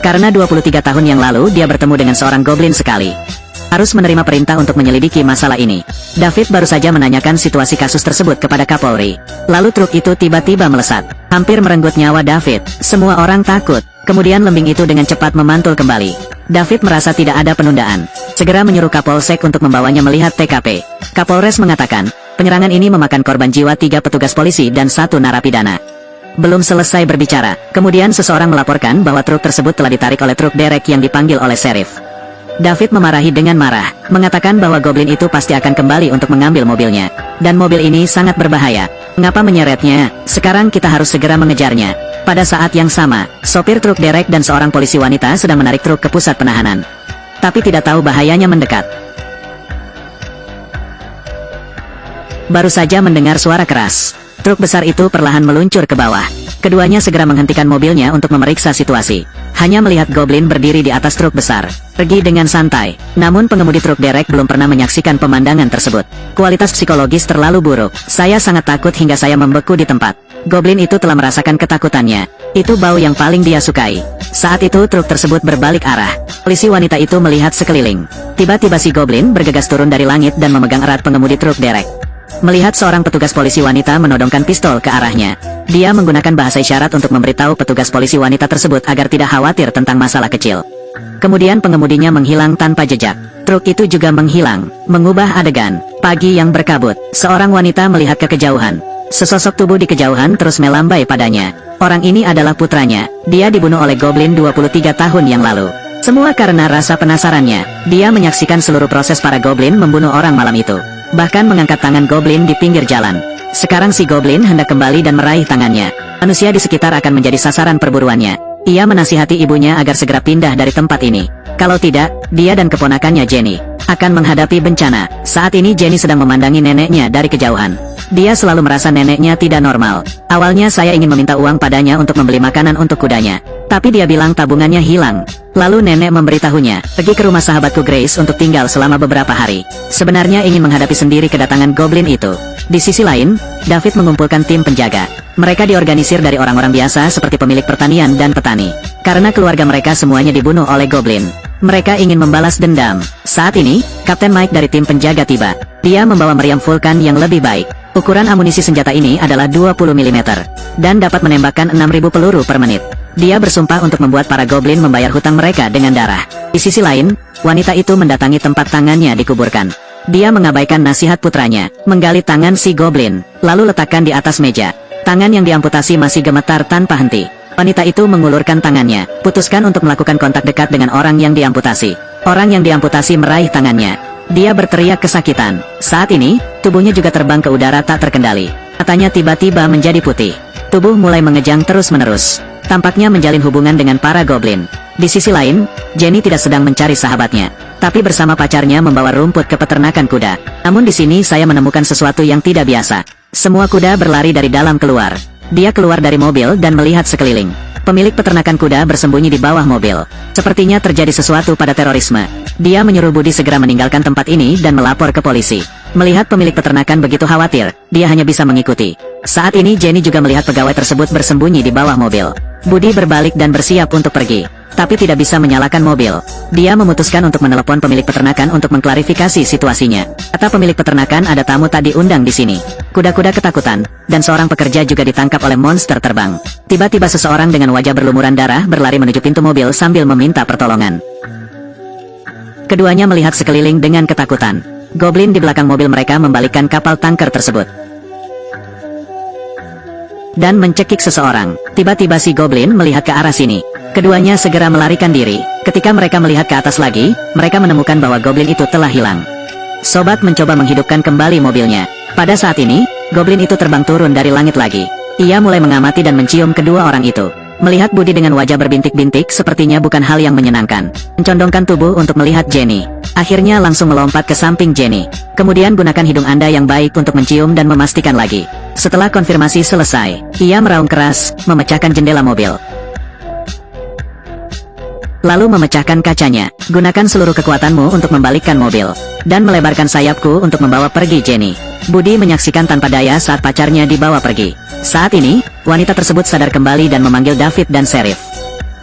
Karena 23 tahun yang lalu dia bertemu dengan seorang goblin sekali. Harus menerima perintah untuk menyelidiki masalah ini. David baru saja menanyakan situasi kasus tersebut kepada Kapolri. Lalu truk itu tiba-tiba melesat. Hampir merenggut nyawa David. Semua orang takut. Kemudian lembing itu dengan cepat memantul kembali. David merasa tidak ada penundaan. Segera menyuruh Kapolsek untuk membawanya melihat TKP. Kapolres mengatakan, penyerangan ini memakan korban jiwa 3 petugas polisi dan 1 narapidana. Belum selesai berbicara, kemudian seseorang melaporkan bahwa truk tersebut telah ditarik oleh truk derek yang dipanggil oleh sheriff. David memarahi dengan marah, mengatakan bahwa goblin itu pasti akan kembali untuk mengambil mobilnya. Dan mobil ini sangat berbahaya. Mengapa menyeretnya? Sekarang kita harus segera mengejarnya. Pada saat yang sama, sopir truk derek dan seorang polisi wanita sedang menarik truk ke pusat penahanan. Tapi tidak tahu bahayanya mendekat. Baru saja mendengar suara keras. Truk besar itu perlahan meluncur ke bawah. Keduanya segera menghentikan mobilnya untuk memeriksa situasi. Hanya melihat goblin berdiri di atas truk besar, pergi dengan santai. Namun pengemudi truk derek belum pernah menyaksikan pemandangan tersebut. Kualitas psikologis terlalu buruk. Saya sangat takut hingga saya membeku di tempat. Goblin itu telah merasakan ketakutannya. Itu bau yang paling dia sukai. Saat itu truk tersebut berbalik arah. Polisi wanita itu melihat sekeliling. Tiba-tiba si goblin bergegas turun dari langit dan memegang erat pengemudi truk derek. Melihat seorang petugas polisi wanita menodongkan pistol ke arahnya, dia menggunakan bahasa isyarat untuk memberitahu petugas polisi wanita tersebut agar tidak khawatir tentang masalah kecil. Kemudian pengemudinya menghilang tanpa jejak. Truk itu juga menghilang. Mengubah adegan. Pagi yang berkabut. Seorang wanita melihat ke kejauhan. Sesosok tubuh di kejauhan terus melambai padanya. Orang ini adalah putranya. Dia dibunuh oleh goblin 23 tahun yang lalu. Semua karena rasa penasarannya. Dia menyaksikan seluruh proses para goblin membunuh orang malam itu. Bahkan mengangkat tangan goblin di pinggir jalan. Sekarang si goblin hendak kembali dan meraih tangannya. Manusia di sekitar akan menjadi sasaran perburuannya. Ia menasihati ibunya agar segera pindah dari tempat ini. Kalau tidak, dia dan keponakannya Jenny akan menghadapi bencana. Saat ini Jenny sedang memandangi neneknya dari kejauhan. Dia selalu merasa neneknya tidak normal. Awalnya saya ingin meminta uang padanya untuk membeli makanan untuk kudanya. Tapi dia bilang tabungannya hilang. Lalu nenek memberitahunya, pergi ke rumah sahabatku Grace untuk tinggal selama beberapa hari. Sebenarnya ingin menghadapi sendiri kedatangan goblin itu. Di sisi lain, David mengumpulkan tim penjaga. Mereka diorganisir dari orang-orang biasa seperti pemilik pertanian dan petani. Karena keluarga mereka semuanya dibunuh oleh goblin. Mereka ingin membalas dendam. Saat ini, Kapten Mike dari tim penjaga tiba. Dia membawa meriam Vulcan yang lebih baik. Ukuran amunisi senjata ini adalah 20 mm. Dan dapat menembakkan 6.000 peluru per menit. Dia bersumpah untuk membuat para goblin membayar hutang mereka dengan darah. Di sisi lain, wanita itu mendatangi tempat tangannya dikuburkan. Dia mengabaikan nasihat putranya, menggali tangan si goblin, lalu letakkan di atas meja. Tangan yang diamputasi masih gemetar tanpa henti. Wanita itu mengulurkan tangannya, putuskan untuk melakukan kontak dekat dengan orang yang diamputasi. Orang yang diamputasi meraih tangannya. Dia berteriak kesakitan. Saat ini, tubuhnya juga terbang ke udara tak terkendali. Matanya tiba-tiba menjadi putih. Tubuh mulai mengejang terus-menerus. Tampaknya menjalin hubungan dengan para goblin. Di sisi lain, Jenny tidak sedang mencari sahabatnya, tapi bersama pacarnya membawa rumput ke peternakan kuda. Namun di sini saya menemukan sesuatu yang tidak biasa. Semua kuda berlari dari dalam keluar. Dia keluar dari mobil dan melihat sekeliling. Pemilik peternakan kuda bersembunyi di bawah mobil. Sepertinya terjadi sesuatu pada terorisme. Dia menyuruh Budi segera meninggalkan tempat ini dan melapor ke polisi. Melihat pemilik peternakan begitu khawatir, dia hanya bisa mengikuti. Saat ini Jenny juga melihat pegawai tersebut bersembunyi di bawah mobil. Budi berbalik dan bersiap untuk pergi, tapi tidak bisa menyalakan mobil. Dia memutuskan untuk menelepon pemilik peternakan untuk mengklarifikasi situasinya. Kata pemilik peternakan, ada tamu tak diundang di sini. Kuda-kuda ketakutan, dan seorang pekerja juga ditangkap oleh monster terbang. Tiba-tiba seseorang dengan wajah berlumuran darah berlari menuju pintu mobil sambil meminta pertolongan. Keduanya melihat sekeliling dengan ketakutan. Goblin di belakang mobil mereka membalikkan kapal tanker tersebut dan mencekik seseorang. Tiba-tiba si Goblin melihat ke arah sini. Keduanya segera melarikan diri. Ketika mereka melihat ke atas lagi, mereka menemukan bahwa Goblin itu telah hilang. Sobat mencoba menghidupkan kembali mobilnya. Pada saat ini, Goblin itu terbang turun dari langit lagi. Ia mulai mengamati dan mencium kedua orang itu. Melihat Budi dengan wajah berbintik-bintik sepertinya bukan hal yang menyenangkan. Mencondongkan tubuh untuk melihat Jenny. Akhirnya langsung melompat ke samping Jenny. Kemudian gunakan hidung Anda yang baik untuk mencium dan memastikan lagi. Setelah konfirmasi selesai, ia meraung keras, memecahkan jendela mobil. Lalu memecahkan kacanya. Gunakan seluruh kekuatanmu untuk membalikkan mobil. Dan melebarkan sayapku untuk membawa pergi Jenny. Budi menyaksikan tanpa daya saat pacarnya dibawa pergi. Saat ini, wanita tersebut sadar kembali dan memanggil David dan Sheriff.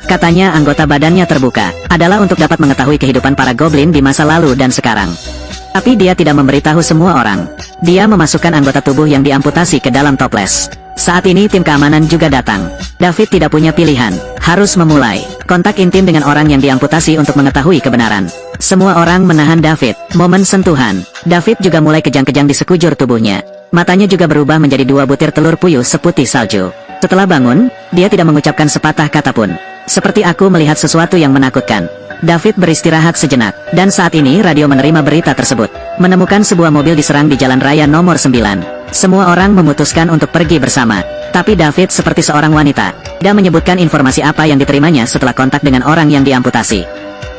Katanya anggota badannya terbuka, adalah untuk dapat mengetahui kehidupan para goblin di masa lalu dan sekarang. Tapi dia tidak memberitahu semua orang. Dia memasukkan anggota tubuh yang diamputasi ke dalam toples. Saat ini tim keamanan juga datang. David tidak punya pilihan, harus memulai kontak intim dengan orang yang diamputasi untuk mengetahui kebenaran. Semua orang menahan David. Momen sentuhan, David juga mulai kejang-kejang di sekujur tubuhnya. Matanya juga berubah menjadi 2 butir telur puyuh seputih salju. Setelah bangun, dia tidak mengucapkan sepatah kata pun. Seperti aku melihat sesuatu yang menakutkan. David beristirahat sejenak, dan saat ini radio menerima berita tersebut. Menemukan sebuah mobil diserang di jalan raya nomor 9. Semua orang memutuskan untuk pergi bersama. Tapi David seperti seorang wanita. Dia menyebutkan informasi apa yang diterimanya setelah kontak dengan orang yang diamputasi.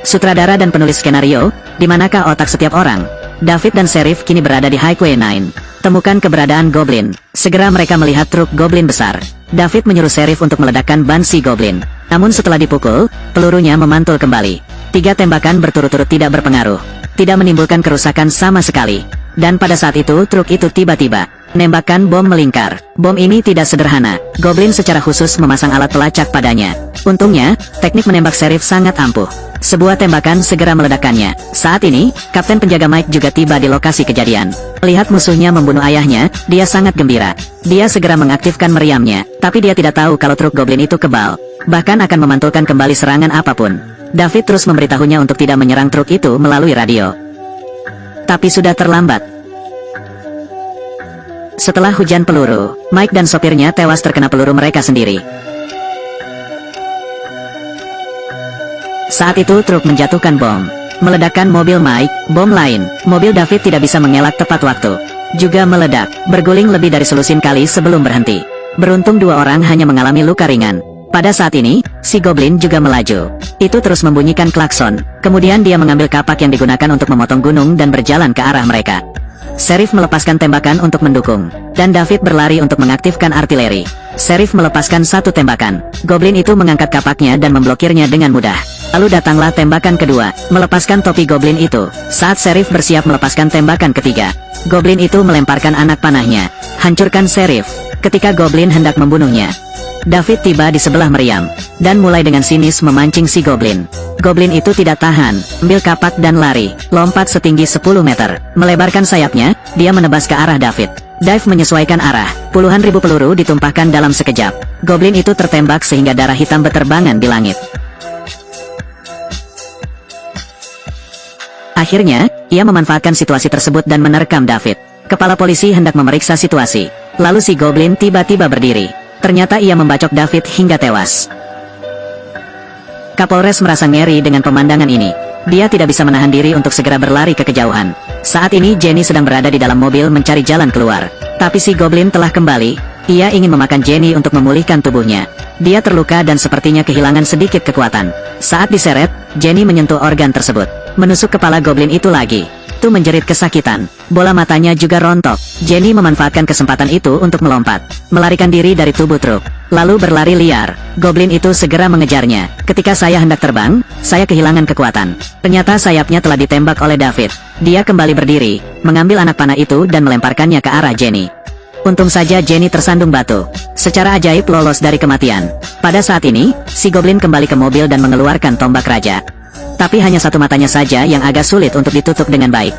Sutradara dan penulis skenario, di manakah otak setiap orang? David dan Sheriff kini berada di Highway 9. Temukan keberadaan Goblin. Segera mereka melihat truk Goblin besar. David menyuruh Sheriff untuk meledakkan ban si Goblin. Namun setelah dipukul, pelurunya memantul kembali. 3 tembakan berturut-turut tidak berpengaruh. Tidak menimbulkan kerusakan sama sekali. Dan pada saat itu truk itu tiba-tiba menembakkan bom melingkar. Bom ini tidak sederhana. Goblin secara khusus memasang alat pelacak padanya. Untungnya, teknik menembak Sheriff sangat ampuh. Sebuah tembakan segera meledakkannya. Saat ini, Kapten Penjaga Mike juga tiba di lokasi kejadian. Melihat musuhnya membunuh ayahnya, dia sangat gembira. Dia segera mengaktifkan meriamnya, tapi dia tidak tahu kalau truk Goblin itu kebal. Bahkan akan memantulkan kembali serangan apapun. David terus memberitahunya untuk tidak menyerang truk itu melalui radio. Tapi sudah terlambat. Setelah hujan peluru, Mike dan sopirnya tewas terkena peluru mereka sendiri. Saat itu truk menjatuhkan bom, meledakkan mobil Mike. Bom lain, mobil David tidak bisa mengelak tepat waktu, juga meledak, berguling lebih dari selusin kali sebelum berhenti. Beruntung 2 orang hanya mengalami luka ringan. Pada saat ini, si Goblin juga melaju. Itu terus membunyikan klakson. Kemudian dia mengambil kapak yang digunakan untuk memotong gunung dan berjalan ke arah mereka. Sheriff melepaskan tembakan untuk mendukung, dan David berlari untuk mengaktifkan artileri. Sheriff melepaskan 1 tembakan. Goblin itu mengangkat kapaknya dan memblokirnya dengan mudah. Lalu datanglah tembakan kedua, melepaskan topi Goblin itu. Saat Sheriff bersiap melepaskan tembakan ketiga, Goblin itu melemparkan anak panahnya. Hancurkan Sheriff. Ketika Goblin hendak membunuhnya, David tiba di sebelah meriam, dan mulai dengan sinis memancing si Goblin. Goblin itu tidak tahan, ambil kapak dan lari, lompat setinggi 10 meter. Melebarkan sayapnya, dia menebas ke arah David. Dave menyesuaikan arah, puluhan ribu peluru ditumpahkan dalam sekejap. Goblin itu tertembak sehingga darah hitam beterbangan di langit. Akhirnya, ia memanfaatkan situasi tersebut dan menerkam David. Kepala polisi hendak memeriksa situasi. Lalu si Goblin tiba-tiba berdiri. Ternyata ia membacok David hingga tewas. Kapolres merasa ngeri dengan pemandangan ini. Dia tidak bisa menahan diri untuk segera berlari ke kejauhan. Saat ini Jenny sedang berada di dalam mobil mencari jalan keluar. Tapi si Goblin telah kembali. Ia ingin memakan Jenny untuk memulihkan tubuhnya. Dia terluka dan sepertinya kehilangan sedikit kekuatan. Saat diseret, Jenny menyentuh organ tersebut. Menusuk kepala Goblin itu lagi. Itu menjerit kesakitan. Bola matanya juga rontok. Jenny memanfaatkan kesempatan itu untuk melompat, melarikan diri dari tubuh truk, lalu berlari liar. Goblin itu segera mengejarnya. Ketika saya hendak terbang, saya kehilangan kekuatan. Ternyata sayapnya telah ditembak oleh David. Dia kembali berdiri, mengambil anak panah itu dan melemparkannya ke arah Jenny. Untung saja Jenny tersandung batu. Secara ajaib lolos dari kematian. Pada saat ini, si goblin kembali ke mobil dan mengeluarkan tombak raja. Tapi hanya satu matanya saja yang agak sulit untuk ditutup dengan baik.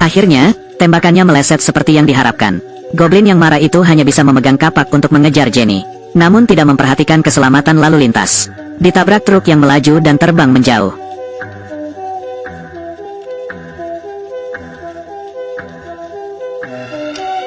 Akhirnya, tembakannya meleset seperti yang diharapkan. Goblin yang marah itu hanya bisa memegang kapak untuk mengejar Jenny. Namun tidak memperhatikan keselamatan lalu lintas. Ditabrak truk yang melaju dan terbang menjauh.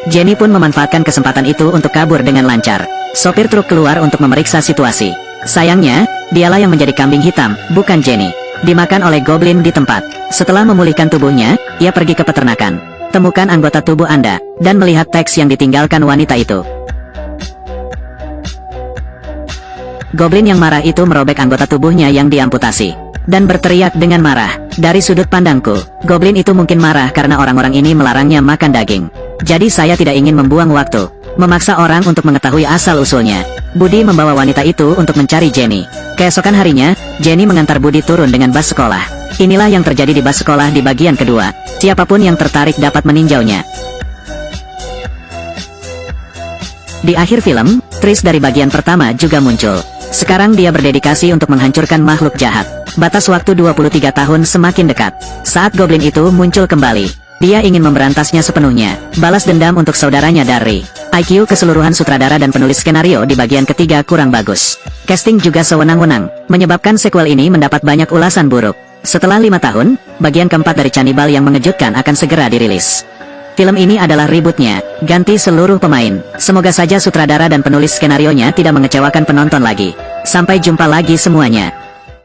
Jenny pun memanfaatkan kesempatan itu untuk kabur dengan lancar. Sopir truk keluar untuk memeriksa situasi. Sayangnya, dialah yang menjadi kambing hitam, bukan Jenny. Dimakan oleh goblin di tempat. Setelah memulihkan tubuhnya, ia pergi ke peternakan. Temukan anggota tubuh Anda, dan melihat teks yang ditinggalkan wanita itu. Goblin yang marah itu merobek anggota tubuhnya yang diamputasi. Dan berteriak dengan marah. Dari sudut pandangku, goblin itu mungkin marah karena orang-orang ini melarangnya makan daging. Jadi saya tidak ingin membuang waktu. Memaksa orang untuk mengetahui asal-usulnya. Budi membawa wanita itu untuk mencari Jenny. Keesokan harinya, Jenny mengantar Budi turun dengan bus sekolah. Inilah yang terjadi di bus sekolah di bagian kedua. Siapapun yang tertarik dapat meninjaunya. Di akhir film, Tris dari bagian pertama juga muncul. Sekarang dia berdedikasi untuk menghancurkan makhluk jahat. Batas waktu 23 tahun semakin dekat. Saat goblin itu muncul kembali, dia ingin memberantasnya sepenuhnya. Balas dendam untuk saudaranya Darry. IQ keseluruhan sutradara dan penulis skenario di bagian ketiga kurang bagus. Casting juga sewenang-wenang, menyebabkan sequel ini mendapat banyak ulasan buruk. Setelah 5 tahun, bagian keempat dari Cannibal yang mengejutkan akan segera dirilis. Film ini adalah rebootnya, ganti seluruh pemain. Semoga saja sutradara dan penulis skenarionya tidak mengecewakan penonton lagi. Sampai jumpa lagi semuanya.